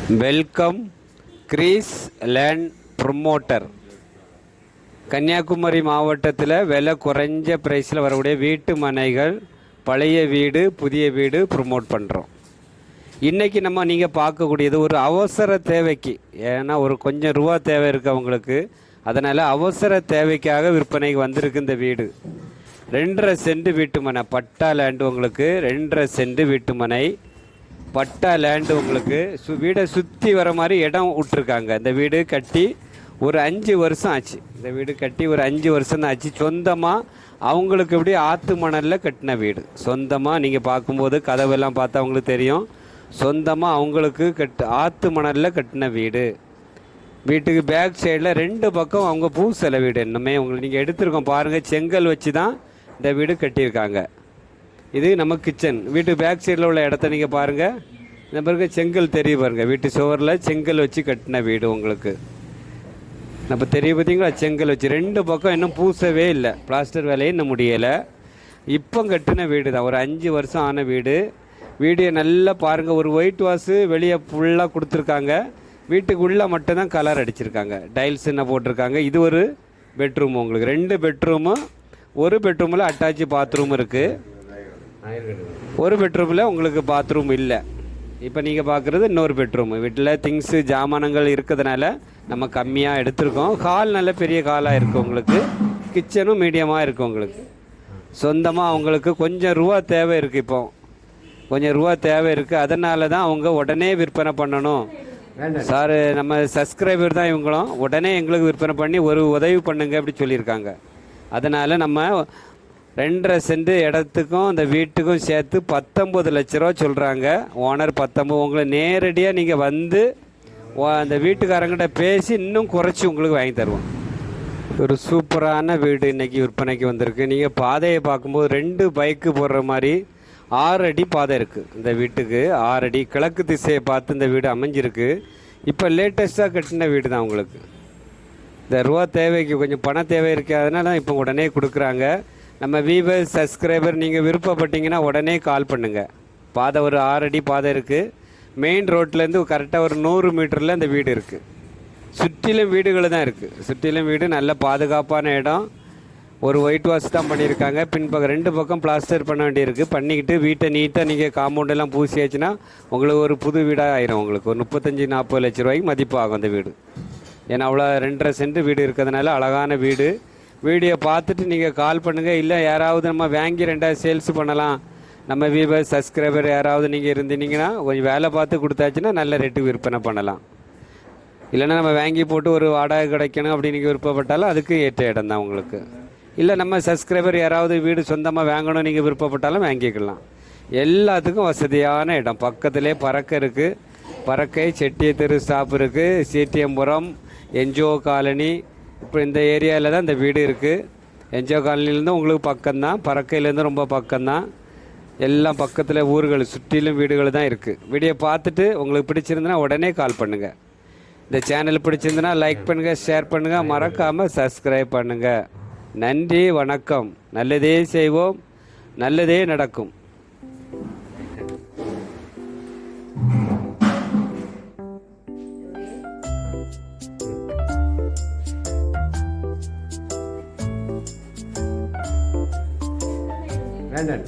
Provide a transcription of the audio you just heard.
Welcome grease land promoter. Kanyakumari மாவட்டத்தில் விலை குறைஞ்ச ப்ரைஸில் வரக்கூடிய வீட்டு மனைகள், பழைய வீடு, புதிய வீடு ப்ரொமோட் பண்ணுறோம். இன்றைக்கி நீங்கள் பார்க்கக்கூடியது ஒரு அவசர தேவைக்கு, ஏன்னா ஒரு கொஞ்சம் ரூபா தேவை இருக்குது அவங்களுக்கு, அதனால் அவசர தேவைக்காக விற்பனைக்கு வந்திருக்கு இந்த வீடு. 2.5 சென்ட் வீட்டு மனை, பட்டா லேண்டு உங்களுக்கு 2.5 சென்ட் வீட்டு மனை, பட்டா லேண்டு உங்களுக்கு. வீடை சுற்றி வர மாதிரி இடம் விட்டுருக்காங்க. இந்த வீடு கட்டி ஒரு 5 வருஷம் ஆச்சு. இந்த வீடு கட்டி ஒரு 5 வருஷம் தான் ஆச்சு. சொந்தமாக அவங்களுக்கு எப்படி ஆற்று மணலில் கட்டின வீடு. சொந்தமாக நீங்கள் பார்க்கும்போது கதவெல்லாம் பார்த்தா அவங்களுக்கு தெரியும். சொந்தமாக அவங்களுக்கு ஆற்று மணலில் கட்டின வீடு. வீட்டுக்கு பேக் சைடில் 2 பக்கம் அவங்க பூசலை வீடு. இன்னுமே உங்களுக்கு நீங்கள் எடுத்துருக்கோம் பாருங்கள், செங்கல் வச்சு தான் இந்த வீடு கட்டியிருக்காங்க. இது நம்ம கிச்சன். வீட்டு பேக் சைடில் உள்ள இடத்த நீங்கள் பாருங்கள். இந்த பிறகு செங்கல் தெரிய பாருங்கள். வீட்டு சுவரில் செங்கல் வச்சு கட்டின வீடு உங்களுக்கு. நம்ம தெரிய பார்த்தீங்களா, செங்கல் வச்சு 2 பக்கம் இன்னும் பூசவே இல்லை, பிளாஸ்டர் வேலையே இன்னும் முடியலை. இப்போ கட்டின வீடு தான், ஒரு 5 வருஷம் ஆன வீடு. வீடியோ நல்லா பாருங்கள். ஒரு ஒயிட் வாஷு வெளியே ஃபுல்லாக கொடுத்துருக்காங்க. வீட்டுக்கு உள்ளே மட்டும்தான் கலர் அடிச்சிருக்காங்க. டைல்ஸ் என்ன போட்டிருக்காங்க. இது ஒரு பெட்ரூம் உங்களுக்கு. 2 பெட்ரூமு. ஒரு பெட்ரூமில் அட்டாச்சு பாத்ரூம் இருக்குது. ஒரு பெட்ரூமில் உங்களுக்கு பாத்ரூம் இல்லை. இப்போ நீங்கள் பார்க்குறது இன்னொரு பெட்ரூம். வீட்டில் திங்ஸு ஜாமானங்கள் இருக்கிறதுனால நம்ம கம்மியாக எடுத்திருக்கோம். ஹால் நல்ல பெரிய ஹாலாக இருக்குது உங்களுக்கு. கிச்சனும் மீடியமாக இருக்குது உங்களுக்கு. சொந்தமாக அவங்களுக்கு கொஞ்சம் ரூபா தேவை இருக்குது. இப்போ கொஞ்சம் ரூபா தேவை இருக்குது. அதனால தான் அவங்க உடனே விற்பனை பண்ணணும் சார். நம்ம சப்ஸ்கிரைபர் தான் இவங்களும். உடனே எங்களுக்கு விற்பனை பண்ணி ஒரு உதவி பண்ணுங்க அப்படி சொல்லியிருக்காங்க. அதனால் நம்ம 2.5 சென்ட் இடத்துக்கும் அந்த வீட்டுக்கும் சேர்த்து 19 லட்ச ரூபா சொல்கிறாங்க ஓனர். 19. உங்களை நேரடியாக நீங்கள் வந்து அந்த வீட்டுக்காரங்கிட்ட பேசி இன்னும் குறைச்சி உங்களுக்கு வாங்கி தருவோம். ஒரு சூப்பரான வீடு இன்றைக்கி விற்பனைக்கு வந்திருக்கு. நீங்கள் பாதையை பார்க்கும்போது 2 பைக்கு போடுற மாதிரி 6 அடி பாதை இருக்குது இந்த வீட்டுக்கு. 6 அடி கிழக்கு திசையை பார்த்து இந்த வீடு அமைஞ்சிருக்கு. இப்போ லேட்டஸ்ட்டாக கட்டின வீடு தான் உங்களுக்கு. இந்த ரூபா தேவைக்கு கொஞ்சம் பண தேவை இருக்குது, அதனால இப்போ உடனே கொடுக்குறாங்க. நம்ம வியூவர்ஸ் சப்ஸ்கிரைபர் நீங்கள் விருப்பப்பட்டீங்கன்னா உடனே கால் பண்ணுங்கள். பாதை ஒரு 6 அடி பாதை இருக்குது. மெயின் ரோட்லேருந்து கரெக்டாக ஒரு 100 மீட்டரில் இந்த வீடு இருக்குது. சுற்றிலும் வீடுகள் தான் இருக்குது. சுற்றிலும் வீடு, நல்ல பாதுகாப்பான இடம். ஒரு ஒயிட் வாஷ் தான் பண்ணியிருக்காங்க. பின்பக்கம் 2 பக்கம் பிளாஸ்டர் பண்ண வேண்டியிருக்கு. பண்ணிக்கிட்டு வீட்டை நீட்டாக நீங்கள் காம்பவுண்டெல்லாம் பூசியாச்சுன்னா உங்களுக்கு ஒரு புது வீடாக ஆயிரும். உங்களுக்கு ஒரு 35-40 லட்ச ரூபாய்க்கு மதிப்பாகும் அந்த வீடு. ஏன்னா அவ்வளோ 2.5 சென்ட் வீடு இருக்கிறதுனால அழகான வீடு. வீடியோ பார்த்துட்டு நீங்கள் கால் பண்ணுங்கள். இல்லை யாராவது நம்ம வாங்கி 2 சேல்ஸ் பண்ணலாம், நம்ம வியூவர்ஸ் சப்ஸ்கிரைபர் யாராவது நீங்கள் இருந்தீங்கன்னா கொஞ்சம் வேலை பார்த்து கொடுத்தாச்சுன்னா நல்ல ரேட்டுக்கு விற்பனை பண்ணலாம். இல்லைன்னா நம்ம வாங்கி போட்டு ஒரு வாடகை கிடைக்கணும் அப்படி நீங்கள் விருப்பப்பட்டாலும் அதுக்கு ஏற்ற இடம் தான் உங்களுக்கு. இல்லை நம்ம சப்ஸ்கிரைபர் யாராவது வீடு சொந்தமாக வாங்கணும் நீங்கள் விருப்பப்பட்டாலும் வாங்கிக்கலாம். எல்லாத்துக்கும் வசதியான இடம். பக்கத்துலேயே பறக்க இருக்குது. பறக்கை செட்டிய தெரு ஸ்டாப் இருக்குது. சிடிஎம்புரம், என்ஜிஓ காலனி, இப்போ இந்த ஏரியாவில் தான் இந்த வீடு இருக்குது. என்ஜிஓ காலனிலேருந்து உங்களுக்கு பக்கம்தான், பறக்கையிலேருந்து ரொம்ப பக்கம்தான். எல்லாம் பக்கத்தில் ஊர்கள் சுற்றிலும் வீடுகள் தான் இருக்குது. வீடியோ பார்த்துட்டு உங்களுக்கு பிடிச்சிருந்துன்னா உடனே கால் பண்ணுங்கள். இந்த சேனல் பிடிச்சிருந்துன்னா லைக் பண்ணுங்கள், ஷேர் பண்ணுங்கள், மறக்காமல் சப்ஸ்கிரைப் பண்ணுங்கள். நன்றி, வணக்கம். நல்லதே செய்வோம், நல்லதே நடக்கும். வேண்டாம்.